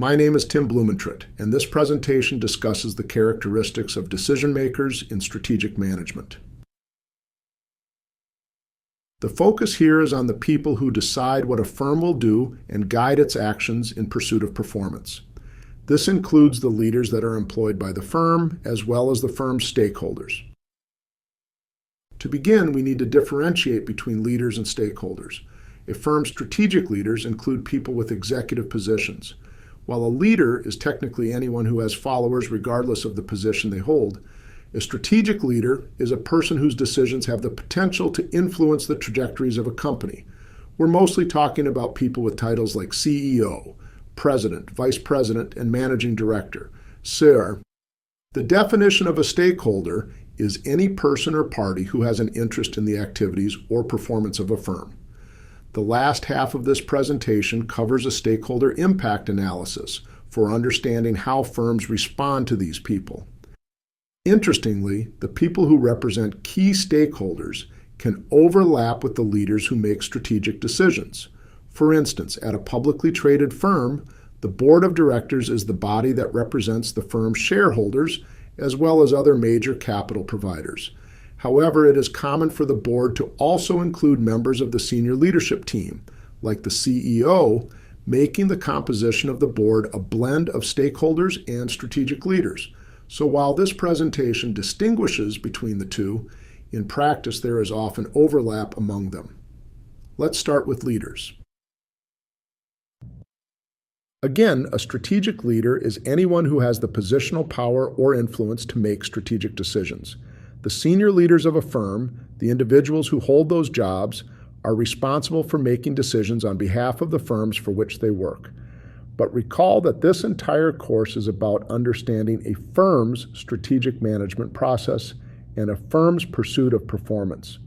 My name is Tim Blumentritt, and this presentation discusses the characteristics of decision makers in strategic management. The focus here is on the people who decide what a firm will do and guide its actions in pursuit of performance. This includes the leaders that are employed by the firm, as well as the firm's stakeholders. To begin, we need to differentiate between leaders and stakeholders. A firm's strategic leaders include people with executive positions. While a leader is technically anyone who has followers regardless of the position they hold, a strategic leader is a person whose decisions have the potential to influence the trajectories of a company. We're mostly talking about people with titles like CEO, President, Vice President, and Managing Director. SIR. The definition of a stakeholder is any person or party who has an interest in the activities or performance of a firm. The last half of this presentation covers a stakeholder impact analysis for understanding how firms respond to these people. Interestingly, the people who represent key stakeholders can overlap with the leaders who make strategic decisions. For instance, at a publicly traded firm, the board of directors is the body that represents the firm's shareholders as well as other major capital providers. However, it is common for the board to also include members of the senior leadership team, like the CEO, making the composition of the board a blend of stakeholders and strategic leaders. So while this presentation distinguishes between the two, in practice there is often overlap among them. Let's start with leaders. Again, a strategic leader is anyone who has the positional power or influence to make strategic decisions. The senior leaders of a firm, the individuals who hold those jobs, are responsible for making decisions on behalf of the firms for which they work. But recall that this entire course is about understanding a firm's strategic management process and a firm's pursuit of performance.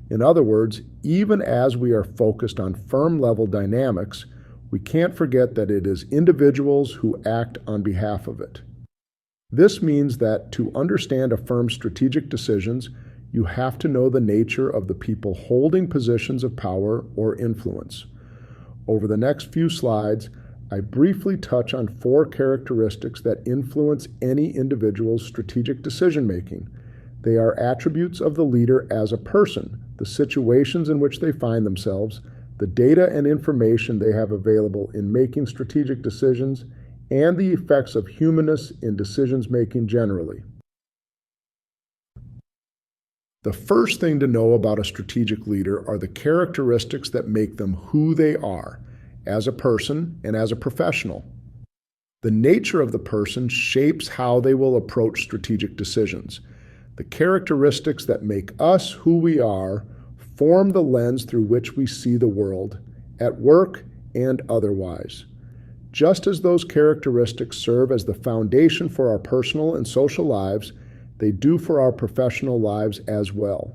In other words, even as we are focused on firm-level dynamics, we can't forget that it is individuals who act on behalf of it. This means that to understand a firm's strategic decisions, you have to know the nature of the people holding positions of power or influence. Over the next few slides, I briefly touch on 4 characteristics that influence any individual's strategic decision-making. They are attributes of the leader as a person, the situations in which they find themselves, the data and information they have available in making strategic decisions, and the effects of humanness in decisions-making generally. The first thing to know about a strategic leader are the characteristics that make them who they are, as a person and as a professional. The nature of the person shapes how they will approach strategic decisions. The characteristics that make us who we are form the lens through which we see the world, at work and otherwise. Just as those characteristics serve as the foundation for our personal and social lives, they do for our professional lives as well.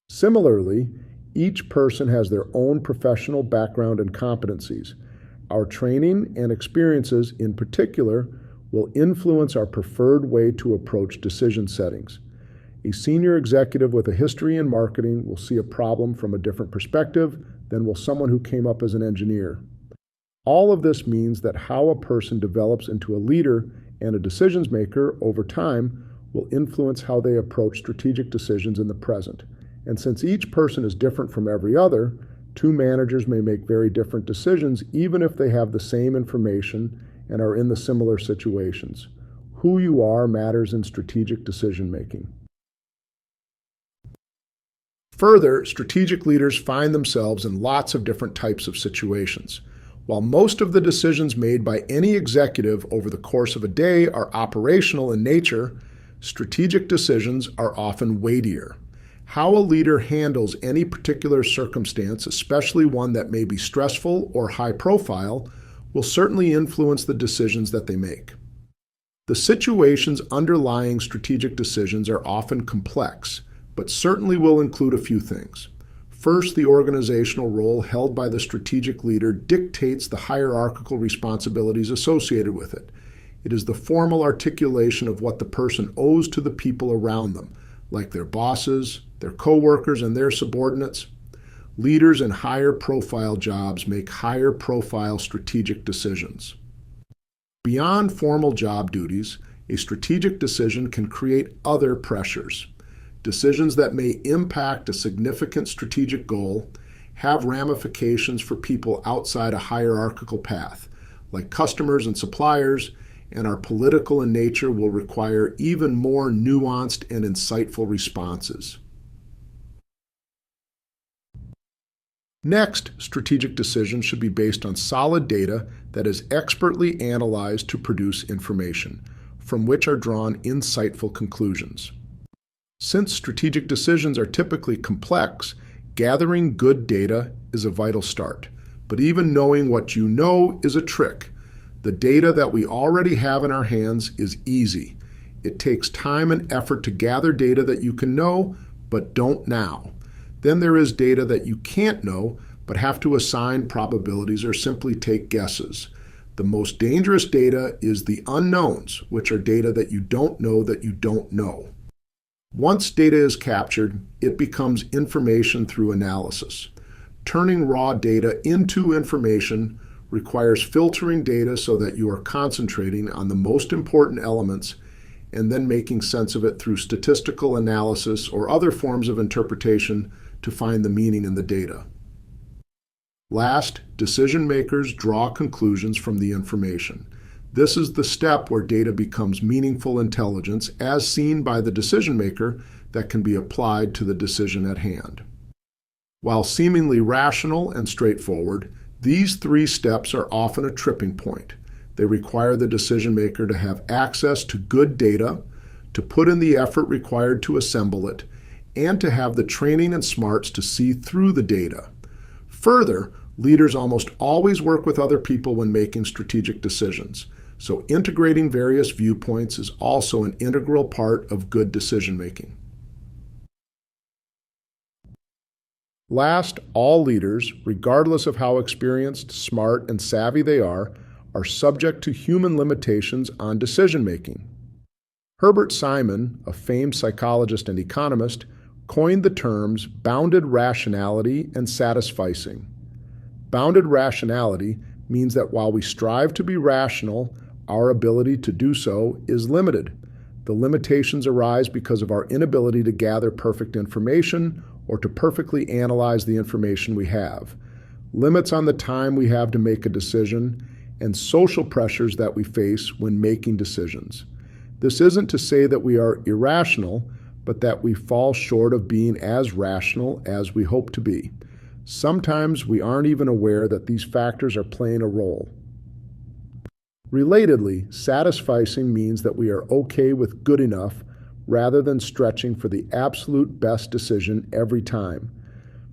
Similarly, each person has their own professional background and competencies. Our training and experiences, in particular, will influence our preferred way to approach decision settings. A senior executive with a history in marketing will see a problem from a different perspective than will someone who came up as an engineer. All of this means that how a person develops into a leader and a decisions maker over time will influence how they approach strategic decisions in the present. And since each person is different from every other, 2 managers may make very different decisions even if they have the same information and are in the similar situations. Who you are matters in strategic decision making. Further, strategic leaders find themselves in lots of different types of situations. While most of the decisions made by any executive over the course of a day are operational in nature, strategic decisions are often weightier. How a leader handles any particular circumstance, especially one that may be stressful or high profile, will certainly influence the decisions that they make. The situations underlying strategic decisions are often complex, but certainly will include a few things. First, the organizational role held by the strategic leader dictates the hierarchical responsibilities associated with it. It is the formal articulation of what the person owes to the people around them, like their bosses, their coworkers, and their subordinates. Leaders in higher profile jobs make higher profile strategic decisions. Beyond formal job duties, a strategic decision can create other pressures. Decisions that may impact a significant strategic goal have ramifications for people outside a hierarchical path, like customers and suppliers, and are political in nature, will require even more nuanced and insightful responses. Next, strategic decisions should be based on solid data that is expertly analyzed to produce information, from which are drawn insightful conclusions. Since strategic decisions are typically complex, gathering good data is a vital start. But even knowing what you know is a trick. The data that we already have in our hands is easy. It takes time and effort to gather data that you can know, but don't now. Then there is data that you can't know, but have to assign probabilities or simply take guesses. The most dangerous data is the unknowns, which are data that you don't know that you don't know. Once data is captured, it becomes information through analysis. Turning raw data into information requires filtering data so that you are concentrating on the most important elements and then making sense of it through statistical analysis or other forms of interpretation to find the meaning in the data. Last, decision makers draw conclusions from the information. This is the step where data becomes meaningful intelligence as seen by the decision maker that can be applied to the decision at hand. While seemingly rational and straightforward, these three steps are often a tripping point. They require the decision maker to have access to good data, to put in the effort required to assemble it, and to have the training and smarts to see through the data. Further, leaders almost always work with other people when making strategic decisions. So integrating various viewpoints is also an integral part of good decision-making. Last, all leaders, regardless of how experienced, smart, and savvy they are subject to human limitations on decision-making. Herbert Simon, a famed psychologist and economist, coined the terms bounded rationality and satisficing. Bounded rationality means that while we strive to be rational, our ability to do so is limited. The limitations arise because of our inability to gather perfect information or to perfectly analyze the information we have. Limits on the time we have to make a decision, and social pressures that we face when making decisions. This isn't to say that we are irrational, but that we fall short of being as rational as we hope to be. Sometimes we aren't even aware that these factors are playing a role. Relatedly, satisficing means that we are okay with good enough rather than stretching for the absolute best decision every time.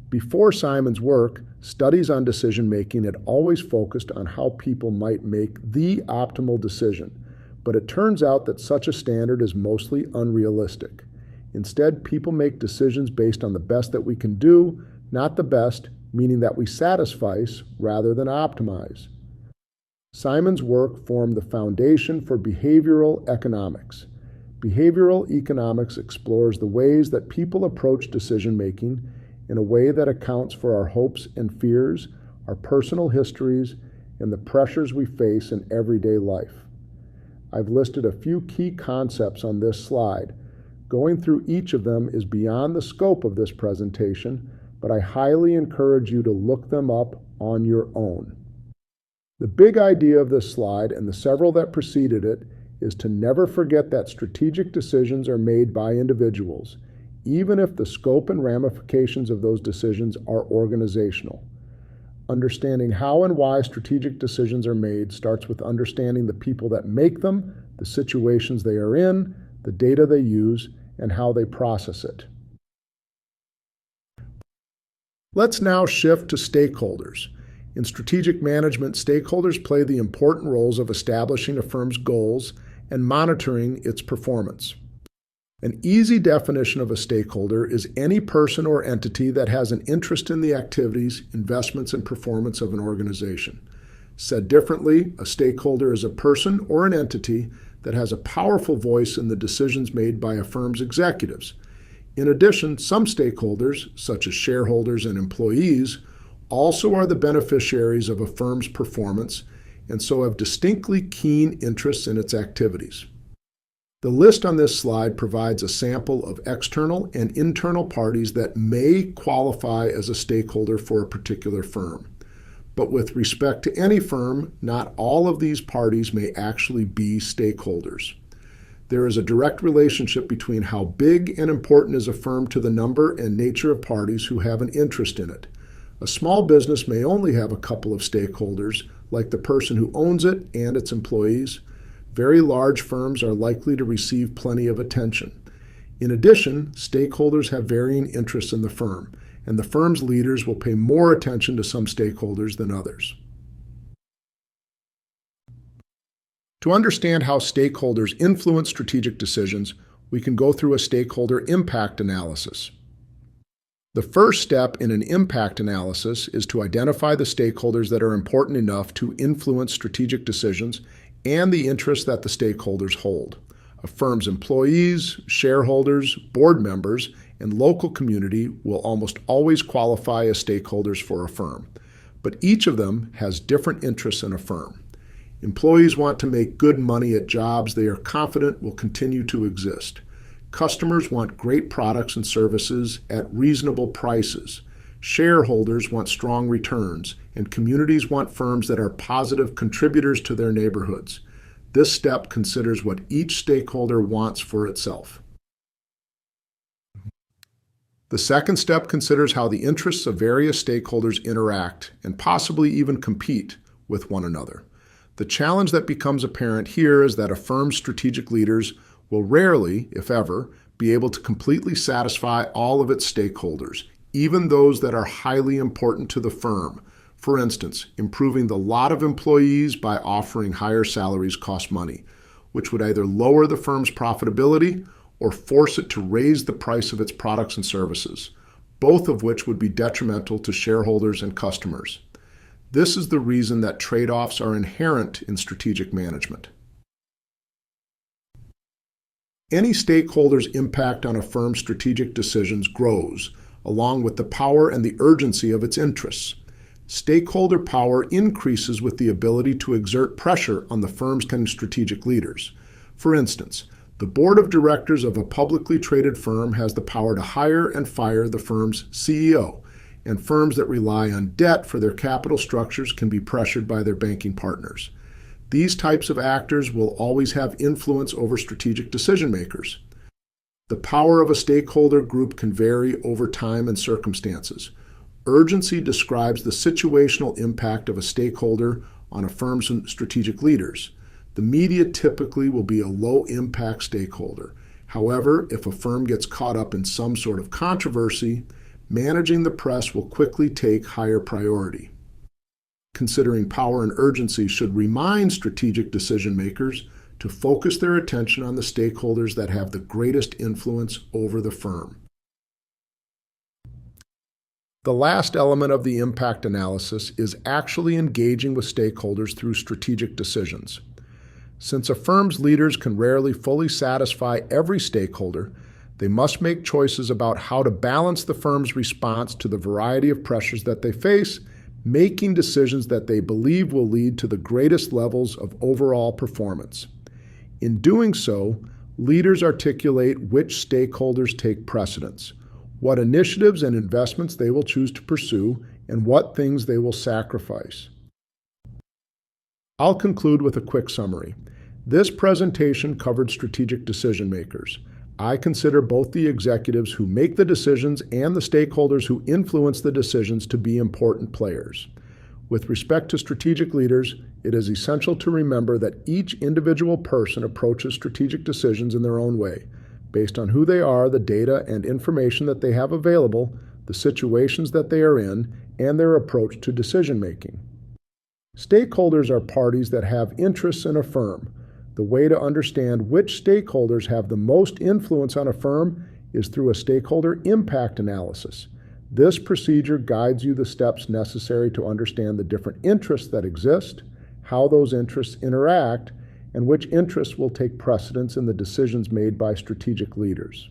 Before Simon's work, studies on decision-making had always focused on how people might make the optimal decision, but it turns out that such a standard is mostly unrealistic. Instead, people make decisions based on the best that we can do, not the best, meaning that we satisfice rather than optimize. Simon's work formed the foundation for behavioral economics. Behavioral economics explores the ways that people approach decision-making in a way that accounts for our hopes and fears, our personal histories, and the pressures we face in everyday life. I've listed a few key concepts on this slide. Going through each of them is beyond the scope of this presentation, but I highly encourage you to look them up on your own. The big idea of this slide and the several that preceded it is to never forget that strategic decisions are made by individuals, even if the scope and ramifications of those decisions are organizational. Understanding how and why strategic decisions are made starts with understanding the people that make them, the situations they are in, the data they use, and how they process it. Let's now shift to stakeholders. In strategic management, stakeholders play the important roles of establishing a firm's goals and monitoring its performance. An easy definition of a stakeholder is any person or entity that has an interest in the activities, investments, and performance of an organization. Said differently, a stakeholder is a person or an entity that has a powerful voice in the decisions made by a firm's executives. In addition, some stakeholders, such as shareholders and employees, also are the beneficiaries of a firm's performance and so have distinctly keen interests in its activities. The list on this slide provides a sample of external and internal parties that may qualify as a stakeholder for a particular firm. But with respect to any firm, not all of these parties may actually be stakeholders. There is a direct relationship between how big and important is a firm to the number and nature of parties who have an interest in it. A small business may only have a couple of stakeholders, like the person who owns it and its employees. Very large firms are likely to receive plenty of attention. In addition, stakeholders have varying interests in the firm, and the firm's leaders will pay more attention to some stakeholders than others. To understand how stakeholders influence strategic decisions, we can go through a stakeholder impact analysis. The first step in an impact analysis is to identify the stakeholders that are important enough to influence strategic decisions and the interests that the stakeholders hold. A firm's employees, shareholders, board members, and local community will almost always qualify as stakeholders for a firm, but each of them has different interests in a firm. Employees want to make good money at jobs they are confident will continue to exist. Customers want great products and services at reasonable prices. Shareholders want strong returns, and communities want firms that are positive contributors to their neighborhoods. This step considers what each stakeholder wants for itself. The second step considers how the interests of various stakeholders interact and possibly even compete with one another. The challenge that becomes apparent here is that a firm's strategic leaders will rarely, if ever, be able to completely satisfy all of its stakeholders, even those that are highly important to the firm. For instance, improving the lot of employees by offering higher salaries costs money, which would either lower the firm's profitability or force it to raise the price of its products and services, both of which would be detrimental to shareholders and customers. This is the reason that trade-offs are inherent in strategic management. Any stakeholder's impact on a firm's strategic decisions grows, along with the power and the urgency of its interests. Stakeholder power increases with the ability to exert pressure on the firm's strategic leaders. For instance, the board of directors of a publicly traded firm has the power to hire and fire the firm's CEO, and firms that rely on debt for their capital structures can be pressured by their banking partners. These types of actors will always have influence over strategic decision makers. The power of a stakeholder group can vary over time and circumstances. Urgency describes the situational impact of a stakeholder on a firm's strategic leaders. The media typically will be a low-impact stakeholder. However, if a firm gets caught up in some sort of controversy, managing the press will quickly take higher priority. Considering power and urgency should remind strategic decision makers to focus their attention on the stakeholders that have the greatest influence over the firm. The last element of the impact analysis is actually engaging with stakeholders through strategic decisions. Since a firm's leaders can rarely fully satisfy every stakeholder, they must make choices about how to balance the firm's response to the variety of pressures that they face, making decisions that they believe will lead to the greatest levels of overall performance. In doing so, leaders articulate which stakeholders take precedence, what initiatives and investments they will choose to pursue, and what things they will sacrifice. I'll conclude with a quick summary. This presentation covered strategic decision makers. I consider both the executives who make the decisions and the stakeholders who influence the decisions to be important players. With respect to strategic leaders, it is essential to remember that each individual person approaches strategic decisions in their own way, based on who they are, the data and information that they have available, the situations that they are in, and their approach to decision-making. Stakeholders are parties that have interests in a firm. The way to understand which stakeholders have the most influence on a firm is through a stakeholder impact analysis. This procedure guides you the steps necessary to understand the different interests that exist, how those interests interact, and which interests will take precedence in the decisions made by strategic leaders.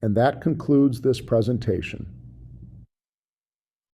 And that concludes this presentation.